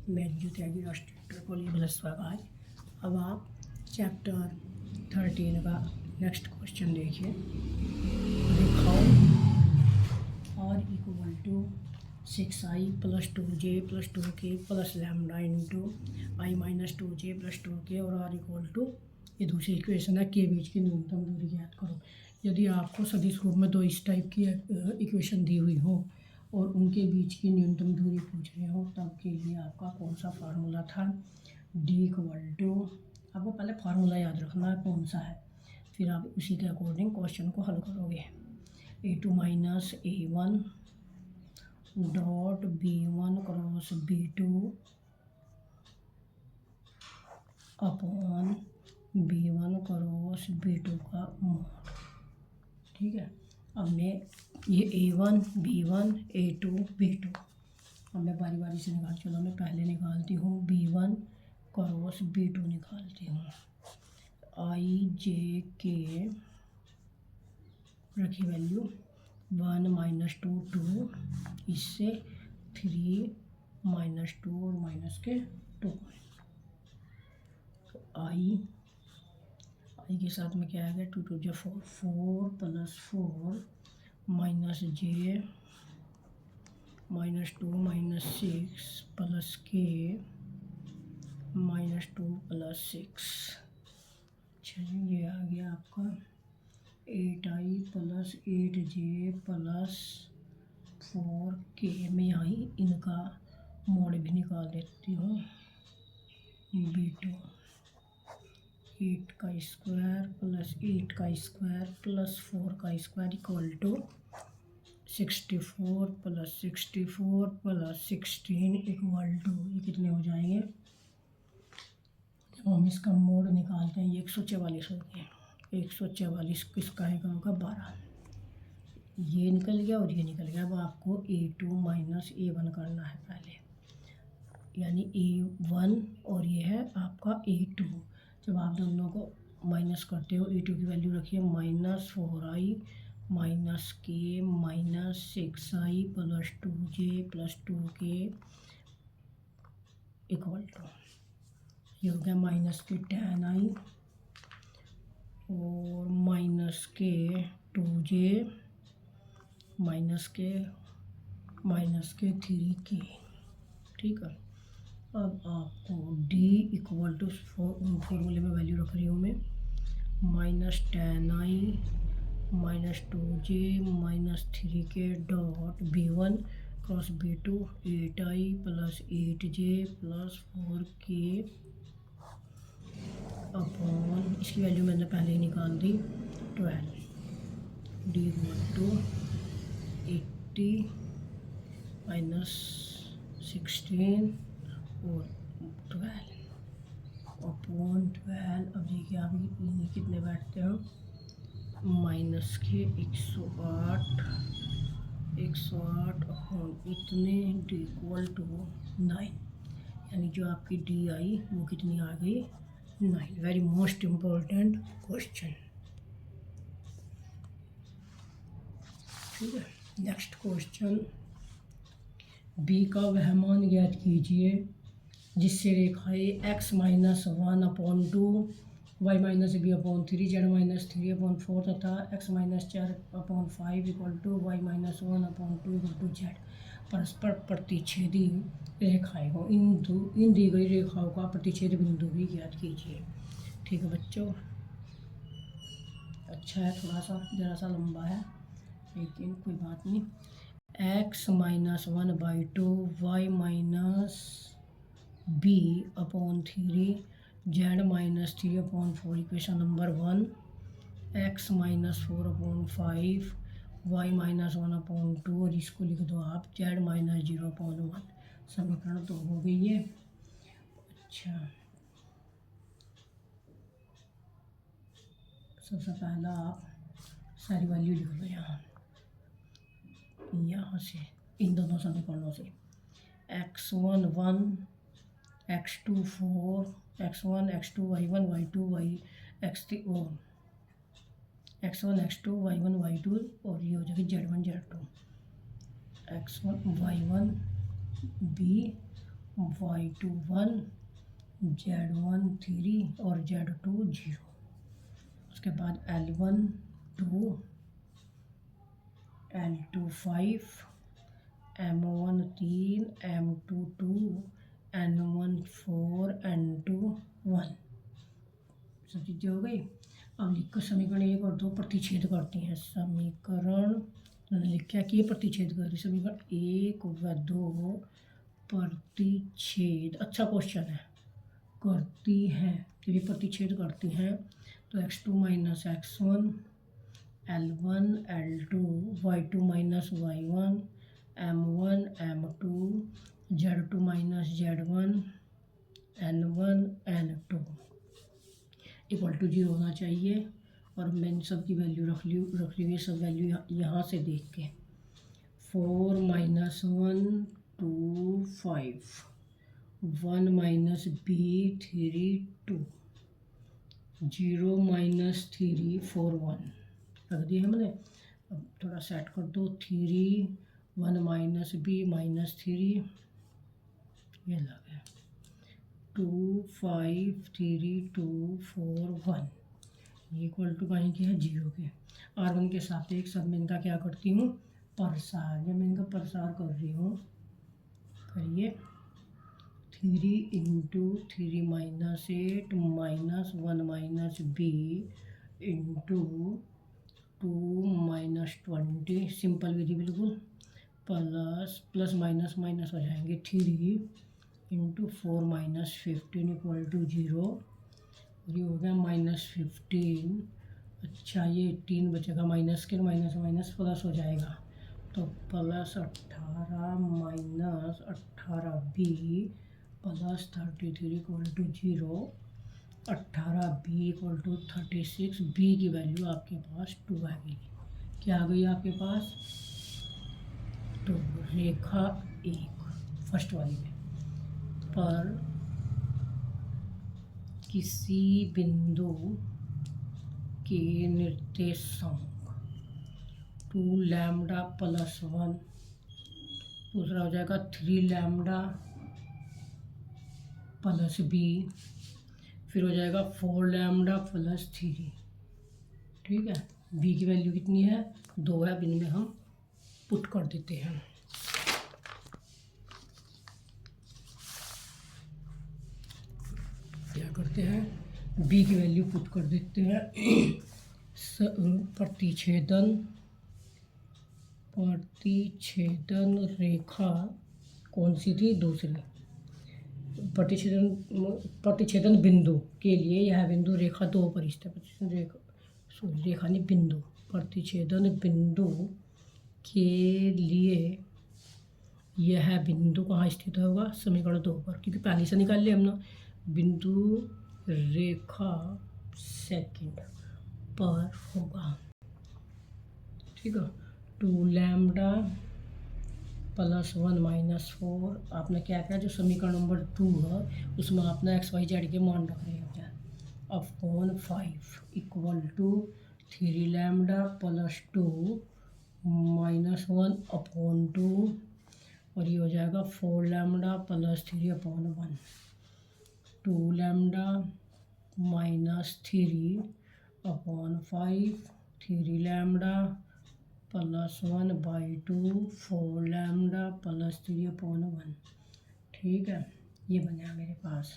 मेरी जो त्यागी राष्ट्रीय को लिए भला स्वागत। अब आप चैप्टर 13 का नेक्स्ट क्वेश्चन देखिए। दिखाओ r equal to 6i plus 2j plus 2k plus lambda into i minus 2j plus 2k और r इक्वल टू, ये दूसरी इक्वेशन है, के बीच की न्यूनतम दूरी ज्ञात करो। यदि आपको सदिश रूप में दो इस टाइप की इक्वेशन दी हुई हो और उनके बीच की न्यूनतम दूरी पूछ रहे हो, तब के लिए आपका कौन सा फार्मूला था? d इक्वल टू, आपको पहले फार्मूला याद रखना है कौन सा है, फिर आप उसी के अकॉर्डिंग क्वेश्चन को हल करोगे। a2 minus a1 dot b1 cross b2 upon b1 cross b2 का मोड। ठीक है, अब मैं ये a1 b1 a2 b2 अब मैं बारी बारी से निकाल, चलो मैं पहले निकालती हूँ b1 क्रॉस b2 निकालती हूँ। i j k रखी वैल्यू 1 माइनस 2 2, इससे 3 माइनस 2 और माइनस के 2। तो i के साथ में क्या आएगा, 2 2 4 4 plus 4 minus j minus 2 minus 6 plus k minus 2 plus 6। अच्छा जी, ये आ गया आपका 8i plus 8j plus 4k। मैं आई इनका मोड भी निकाल देती हूँ, b2 8 का स्क्वायर प्लस 8 का स्क्वायर प्लस 4 का square equal to 64 plus 64 plus 16 equal to, ये कितने हो जाएंगे? जब हम इसका मोड निकालते हैं ये 144 हो गया। 144 किसका है, होगा 12। ये निकल गया और ये निकल गया। अब आपको a2 माइनस a1 करना है पहले, यानी a1 और ये है आपका a2। जब आप दोनों को माइनस करते हो, a2 की वैल्यू रखिए minus 4i minus k minus 6i plus 2j plus 2k equal to, ये हो गया माइनस के 10i और माइनस के 2j माइनस के 3k। ठीक है, अब आपको d इक्वल टू फॉर्मूले में वैल्यू रख रही हूँ मैं, minus 10i minus 2j minus 3k dot b1 cross b2 8i plus 8j plus 4k upon, इसकी वैल्यू मैंने पहले ही निकाल दी 12। d इक्वल टू 80 माइनस 16 और 12 अपॉन 12। अब देखिए आप ये कितने बैठते हो, माइनस के 108 अपॉन इतने, डी इक्वल टू 9, यानी जो आपकी डी आई वो कितनी आ गई, 9। Very most important question. ठीक है, नेक्स्ट क्वेश्चन, बी का वह मान ज्ञात कीजिए जिससे रेखाएं x minus 1 upon 2 y minus B upon 3 z minus 3 upon 4 तथा x minus 4 upon 5 equal to y minus 1 upon 2 equal to z परस्पर प्रतिच्छेदी रेखाएं हो। इन दी गई रेखाओं का प्रतिच्छेद बिंदु भी ज्ञात कीजिए। ठीक है बच्चों, अच्छा है, थोड़ा सा ज़रा सा लंबा है लेकिन कोई बात नहीं। x minus 1/2 y minus B upon 3 z minus 3 upon 4 equation number 1, x minus 4 upon 5 y minus 1 upon 2 और इसको लिख दो आप z माइनस 0 अपॉन 1। समीकरण तो हो गई है। अच्छा, सबसे पहला आप सारी वैल्यू लिख लो यहाँ से, इन दोनों समीकरणों से। x1 1 x2 4 x1 x2 y1 y2 x3 और x1 x2 y1 y2 और ये हो जाएगी z1 z2 x1 y1 b y2 1, z1 3 और z2 0। उसके बाद l1 2, l2 5, m1 3, m2 2, n1 4, n2 1। सब चीज़ें हो गई। अब लिखकर समीकरण 1 और 2 प्रतिच्छेद करती हैं। समीकरण लिख क्या कि प्रतिच्छेद कर रही, समीकरण 1 व 2 प्रतिच्छेद, अच्छा क्वेश्चन है, करती हैं, तो ये प्रतिच्छेद करती हैं। तो x2 minus x1, l1 l2, y2 minus y1, m1 m2, z2 minus z1, n1 n2 equal to 0 होना चाहिए। और मैंने सबकी वैल्यू रख ली हुई, सब वैल्यू यहाँ से देख के 4 माइनस 1 2 5, 1 माइनस b 3 2, 0 माइनस 3 4 1 रख दिया हमने। अब थोड़ा सेट कर दो, 3 1 माइनस b माइनस 3, ये लग गया 2 5 3 2 4 1 इक्वल टू कहीं की है 0 के। r1 के सापेक्ष अब मैं इनका क्या करती हूँ, प्रसार। जब मैं इनका प्रसार कर रही हूँ, करिए 3 into 3 minus 8 minus 1 minus b into 2 minus 20, simple विधि बिल्कुल, प्लस प्लस माइनस माइनस हो जाएंगे 3 इंटू 4 माइनस 15 इक्वल टू 0। ये हो गया माइनस 15। अच्छा ये 18 बचेगा, माइनस के माइनस माइनस प्लस हो जाएगा, तो plus 18 minus 18b plus 33 equal to 0। 18b equal to 36, b की वैल्यू आपके पास 2 आ गई। क्या आ गई आपके पास, तो रेखा 1 फर्स्ट वाली में पर किसी बिंदु के निर्देशांक 2 लैम्डा प्लस 1, दूसरा हो जाएगा 3 लैम्डा प्लस b, फिर हो जाएगा 4 लैम्डा प्लस 3। ठीक है, b की वैल्यू कितनी है, 2 है, बिन में हम पुट कर देते हैं। क्या करते हैं, b की वैल्यू पुट कर देते हैं। प्रतिच्छेदन रेखा कौन सी थी, दूसरी। प्रतिच्छेदन बिंदु के लिए यह बिंदु रेखा 2 पर स्थित है। रेखा नहीं, बिंदु। प्रतिच्छेदन बिंदु के लिए यह बिंदु कहाँ स्थित होगा, समीकरण 2 पर, क्योंकि पहले से निकाल लिया हमने। बिंदु रेखा सेकंड पर होगा। ठीक है, 2 लैम्डा प्लस 1 माइनस 4, आपने क्या किया, जो समीकरण नंबर 2 है उसमें आपने एक्स वाई जेड के मान रख रहे हैं, upon 5 equal to 3 lambda plus 2 minus 1 upon 2, और ये हो जाएगा 4 lambda plus 3 upon 1, 2 lambda minus 3 upon 5, 3 lambda plus 1 by 2, 4 lambda plus 3 upon 1। ठीक है, ये बना मेरे पास।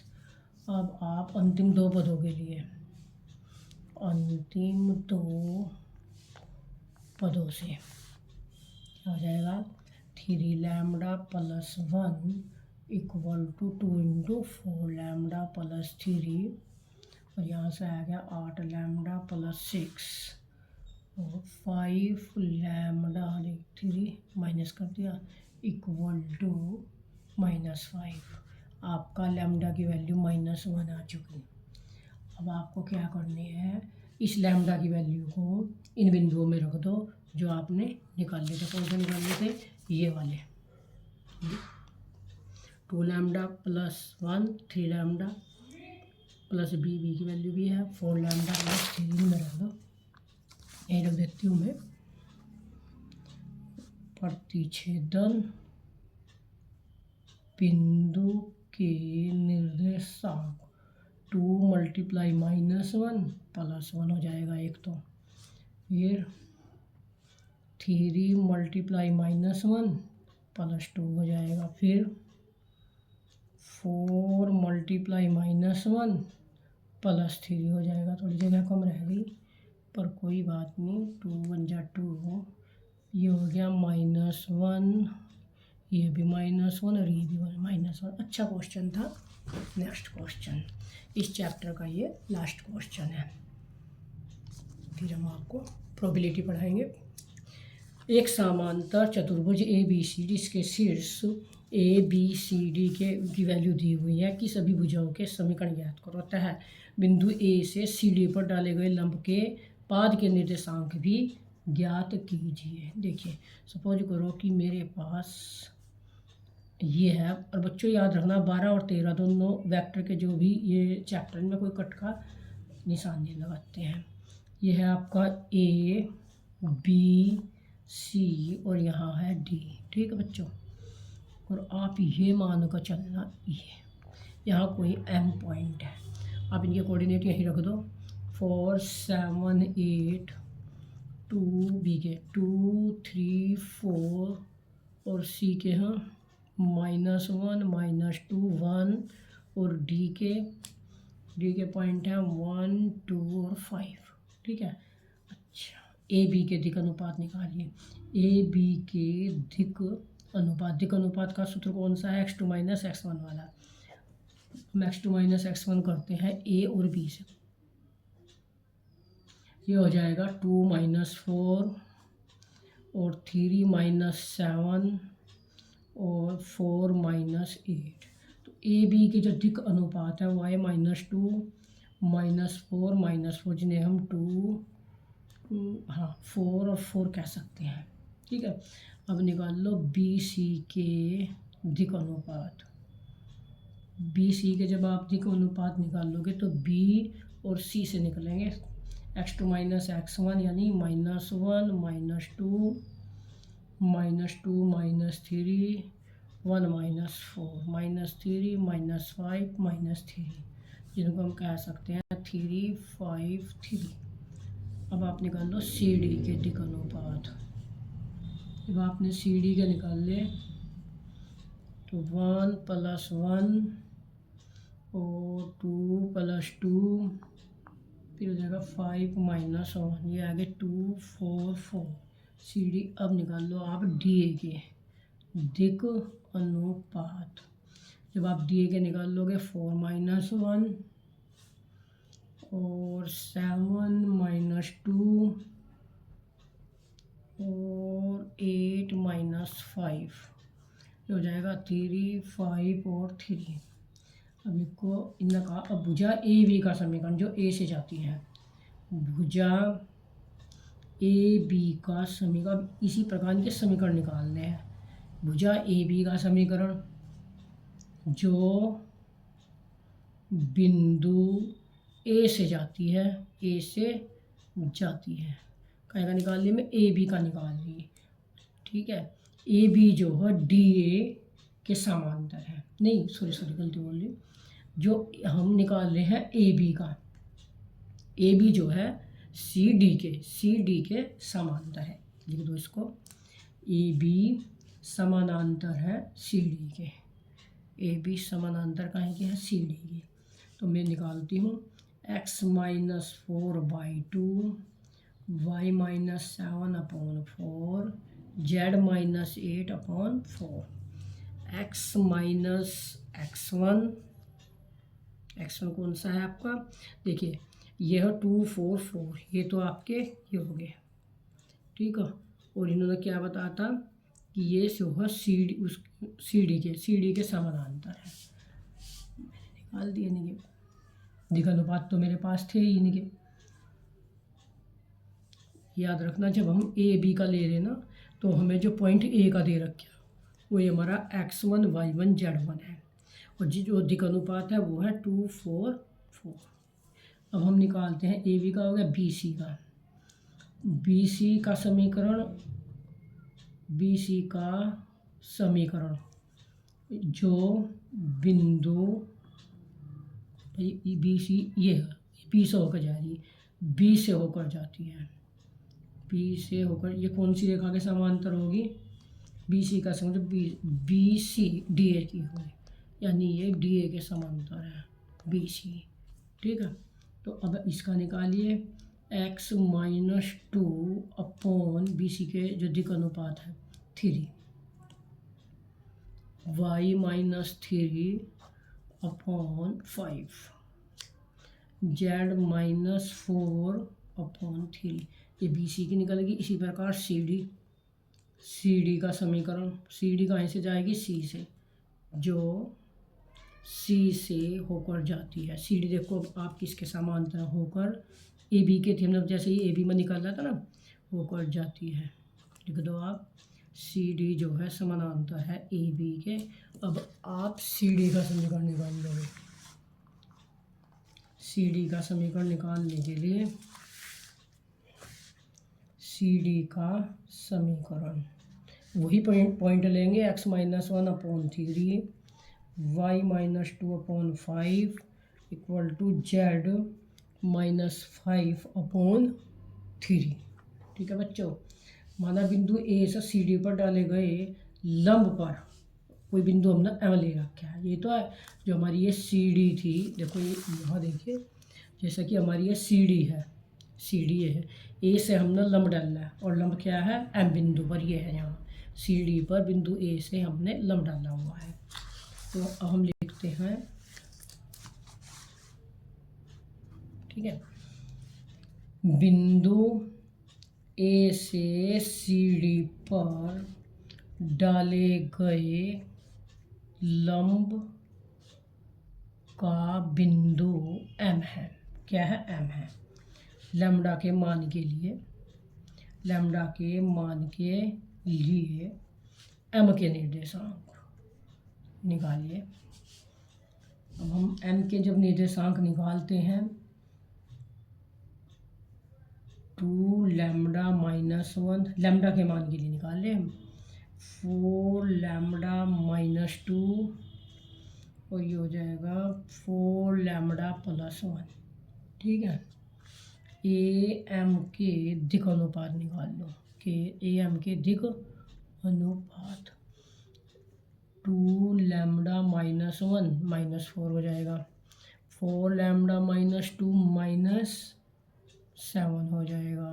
अब आप अंतिम 2 पदों के लिए, अंतिम 2 पदों से क्या हो जाएगा, 3 lambda plus 1 equal to 2 into 4 lambda plus 3, और यहाँ से आ गया 8 लैम्डा प्लस 6 और 5 लैम्डा 3 माइनस कर दिया इक्वल टू -5। आपका लैम्डा की वैल्यू -1 आ चुकी। अब आपको क्या करनी है, इस लैम्डा की वैल्यू को इन बिंदुओं में रख दो जो आपने निकाले थे। कौन से निकाले थे, ये वाले। 2 lambda plus 1, 3 lambda plus b की वैल्यू भी है, 4 लैम्डा प्लस 3 में रख दो। यही रख देती हूँ मैं। प्रतिच्छेदन बिंदु के निर्देशांक 2 मल्टीप्लाई -1 +1 हो जाएगा एक तो, फिर 3 मल्टीप्लाई -1 +2 हो जाएगा, फिर 4 मल्टीप्लाई -1 +3 हो जाएगा। थोड़ी जगह कम रह गई पर कोई बात नहीं, 2 1 जा 2, ये हो गया -1, ये भी -1 और ये भी -1। अच्छा क्वेश्चन था। नेक्स्ट क्वेश्चन, इस चैप्टर का ये लास्ट क्वेश्चन है, फिर हम आपको प्रोबेबिलिटी पढ़ाएंगे। एक समांतर चतुर्भुज ABCD, इसके शीर्ष ABCD की वैल्यू दी हुई है कि सभी भुजाओं के समीकरण ज्ञात करो। अतः बिंदु A से CD पर डाले गए लंब के पाद के निर्देशांक भी ज्ञात कीजिए। देखिए सपोज करो कि मेरे पास ये है, और बच्चों याद रखना 12 और 13 दोनों वेक्टर के जो भी ये चैप्टर में कोई कट का निशान नहीं लगाते हैं। ये है आपका A B C और यहाँ है D, ठीक है बच्चों। और आप ये मान कर चलना, ये यहाँ कोई M पॉइंट है, आप इनके कोऑर्डिनेट यहीं रख दो। 4 7 8 2 B के 2 3 4 और C के यहाँ -1 -2 1 और D के पॉइंट हैं 1 2 और 5, ठीक है। अच्छा, AB के दिक् अनुपात निकालिए। AB के दिक् अनुपात का सूत्र कौन सा है? x2 - x1 वाला। हम x2 - x1 करते हैं A और B से, ये हो जाएगा 2 - 4 और 3 - 7 और 4 - 8। तो AB के जो दिक् अनुपात है वो है -2 -4 -4, जिन्हें हम 4 और 4 कह सकते हैं, ठीक है। अब निकाल लो BC के दिक् अनुपात। BC के जब आप दिक् अनुपात निकालोगे तो B और C से निकलेंगे। x2 - x1 यानी -1 -2 -2 -3 1 -4 -3 -5 -3, जिनको हम कह सकते हैं 3 5 3। अब आप निकाल लो CD के दिक् अनुपात। जब आपने CD के निकाल ले तो 1 + 1 और 2 + 2, फिर हो जाएगा 5 - 1, ये आगे 2 4 4 CD। अब निकाल लो आप DA के दिक् अनुपात। जब आप DA के निकाल लोगे 4 - 1 और 7 - 2 और 8 - 5, ये हो जाएगा 3 5 और 3। अब लिखो इनका। अब भुजा AB का समीकरण जो A से जाती है, भुजा AB का समीकरण, इसी प्रकार के समीकरण निकालने हैं। भुजा AB का समीकरण जो बिंदु A से जाती है, A से जाती है, कहेगा निकालने में AB का निकाल लिए, ठीक है। AB जो है DA के समांतर है, नहीं सॉरी गलती बोल ली, जो हम निकाल रहे हैं AB का, AB जो है CD के समांतर है। लिख दो इसको, AB समानांतर है CD के, AB समानांतर कहाँ के है? CD के। तो मैं निकालती हूँ x - 4/2 y - 7/4 z - 8/4। x - x1 कौन सा है आपका? देखिए यह 2 4 4, ये तो आपके ये हो गए, ठीक है। और इन्होंने क्या बताया था कि ये जो है CD के समानांतर है। मैंने निकाल दिए इनके दिक् अनुपात, तो मेरे पास थे ही इनके। याद रखना जब हम AB का ले रहे ना, तो हमें जो पॉइंट A का दे रखा वो हमारा x1 y1 z1 है, और जो दिक् अनुपात है वो है 2 4 4। अब हम निकालते हैं AB का, हो गया BC का। BC का समीकरण जो बिंदु बी सी, ये बी से होकर जा रही है, बी से होकर जाती है, बी से होकर, ये कौन सी रेखा के समांतर होगी, बी सी का समांतर, बी सी डी ए की होगी, यानी ये डी ए के समांतर है बी सी। ठीक है, तो अब इसका निकालिए, x minus 2 upon B C के जो दिक् अनुपात है 3, y minus 3 upon 5, z minus 4 upon 3, ये बी सी की निकलेगी। इसी प्रकार सी डी का समीकरण, सी डी कहीं से जाएगी, सी से, जो सी से होकर जाती है। सी डी देखो आप किसके समांतर होकर, ए बी के थे, मतलब जैसे ही ए बी में निकल रहा था ना, होकर जाती है। लिख दो आप, सी डी जो है समानांतर है ए बी के। अब आप सी डी का समीकरण निकाल लोगे। सी डी का समीकरण निकालने के लिए सी डी का समीकरण वही पॉइंट लेंगे, x minus 1 upon 3, y minus 2 upon 5 equal to z minus 5 upon 3। ठीक है बच्चों, माना बिंदु ए से सी डी पर डाले गए लंब पर कोई बिंदु हमने एम ले रखा है। ये तो है जो हमारी ये सी डी थी, देखो ये यहाँ देखिए, जैसा कि हमारी ये सी डी है, सी डी है, ए से हमने लंब डाला है, और लंब क्या है, एम बिंदु पर ये है, यहाँ सी डी पर बिंदु ए से हमने लंब डाला हुआ है। तो अब हम लिखते हैं, ठीक है, बिंदु ए से सी डी पर डाले गए लंब का बिंदु एम है। क्या है, एम है। लैम्डा के मान के लिए, लैम्डा के मान के लिए एम के निर्देशांक निकालिए। अब हम एम के जब निर्देशांक निकालते हैं, 2 लैम्डा माइनस 1, लैम्डा के मान के लिए निकाल लें हम, 4 लैम्डा माइनस 2, और ये हो जाएगा 4 लैम्डा प्लस 1। ठीक है, ए एम के दिक् अनुपात निकाल लो, कि ए एम के दिक् अनुपात, 2 लैम्डा माइनस 1 माइनस 4 हो जाएगा, 4 लैम्डा माइनस 2 माइनस 7 हो जाएगा,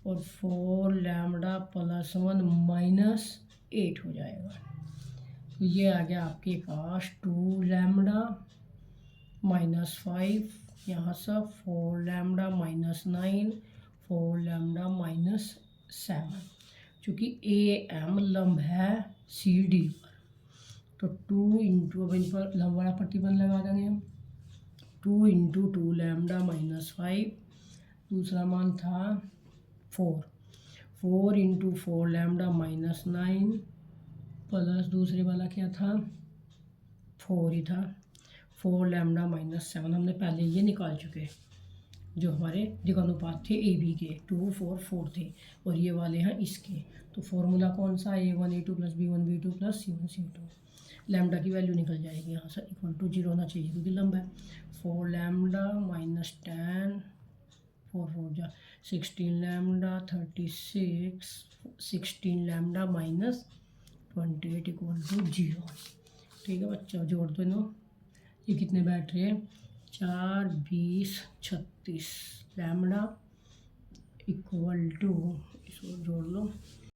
और 4 लैम्डा प्लस 1 माइनस 8 हो जाएगा। तो ये आ गया आपके पास 2 लैम्डा माइनस 5, यहाँ से 4 लैम्डा माइनस 9, 4 लैम्डा माइनस 7। चूँकि ए एम लंब है सी डी पर, तो 2 इंटू, अब इन पर लंब वाला प्रतिबंध लगा देंगे हम, 2 इंटू 2 लैम्डा माइनस 5, दूसरा मान था 4 इंटू 4 लैम्डा माइनस 9, प्लस दूसरे वाला क्या था, 4 ही था, 4 लैम्डा माइनस 7। हमने पहले ये निकाल चुके जो हमारे दिक् अनुपात थे ए बी के, 2 4 4 थे, और ये वाले हैं इसके। तो फॉर्मूला कौन सा, A1 A2 plus B1 B2 plus C1 C2। Lambda की वैल्यू निकल जाएगी यहाँ से, इक्वल टू 0 होना चाहिए क्योंकि लंब है। 4 लैम्डा माइनस 10, 4 4 जा 16 lambda 36, 16 lambda minus 28 equal to 0। ठीक है बच्चों, जोड़ दो ना, ये कितने बैठ रहे हैं, 4 20 36 लैम्डा इक्वल टू, इसको जोड़ लो,